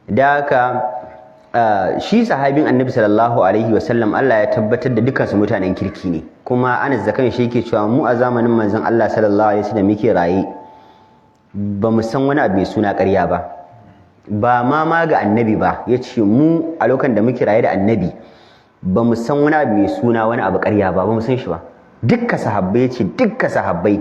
da haka shi sahabin annabi sallallahu alaihi wasallam Allah ya tabbatar da dukansu mutanen kirki ne, kuma Anas da kan shi yake cewa mu a zamanin manzon Allah sallallahu alaihi wasallam muke raye ba mu san wani abu mai suna ƙarya ba ma ga annabi ba, yace mu a lokacin da muke raye da annabi ba mu san wani abu mai suna wani abu ƙarya ba mu san shi ba. Dukka sahabbai yace dukka sahabbai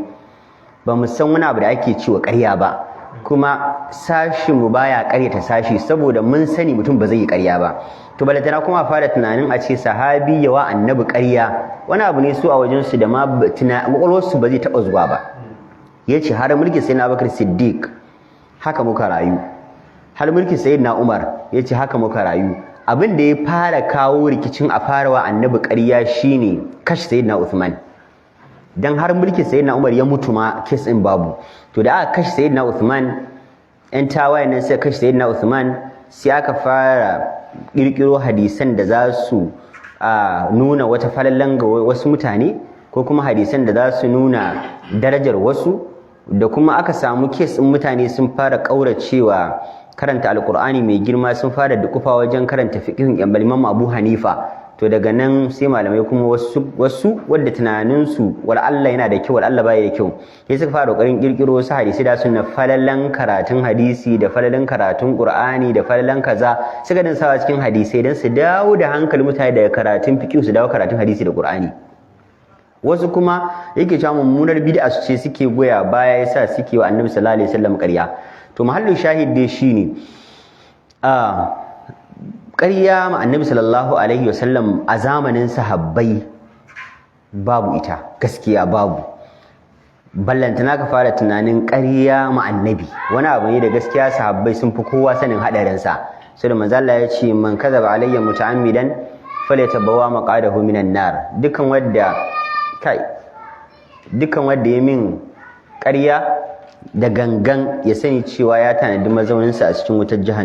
ba mu san wani abu da ake cewa ƙarya ba, kuma sashi mu baya ƙaryata sashi saboda mun sani mutum ba zai yi ƙarya ba. To balatana kuma fara tunanin a ce sahabi yawa annabi ƙarya wani abu ne su a wajen su da ma kwakwalwarsu ba zai taɓa zuwa ba. Yace har mulki sayyidina Abubakar Siddiq haka muka rayu, har mulki sayyidina Umar yace haka muka rayu. Abin da ya fara kawo rikicin a farawa annabi ƙarya shine kashe sayyidina Uthman, dan har mulki sayyidina Umar ya mutu ma kes din babu. To da aka kashe sayyidina Uthman, ƴan tawayen nan sai kashe sayyidina Uthman, sai aka fara kirkiro hadisan da za su nuna wata falalan ga wasu mutane, ko kuma hadisan da za su nuna darajar wasu, da kuma aka samu kes din mutane sun fara kauracewa karanta alqur'ani mai girma, sun fara dukufa wajen karanta fiqhin Imam Abu Hanifa. To daga nan sai malamai kuma wasu wanda tunaninsu wal Allah yana da kyau wal Allah bai da kyau, sai suka fara kokarin kirkiro wasu hadisi da sunna falalan karatun hadisi da falalan karatun Qur'ani da falalan kaza, suka din sawa cikin hadisi dan su dawo da hankali mutane daga karatun fiqh su dawo karatun hadisi da Qur'ani. Wasu kuma yake cewa mummunar bid'a su ce suke goya baya yasa suke wa Annabi sallallahu alaihi wasallam ƙarya. To mahallin shahid dai shine ƙarya ma Annabi sallallahu alaihi wasallam a zamanin sahabbai babu ita, gaskiya babu. Ballantana ka fara tunanin ƙarya ma Annabi wani abu ne da gaskiya sahabbai sun fi kowa sanin hadarin sa. Sai da manzo Allah ya ce man kadhaba alayya muta'ammidan falyatabawwa maq'adahu minan nar. Dukan wanda ya min ƙarya da gangan ya sani cewa ya tanadi mazauninsa a cikin wutar jahannama.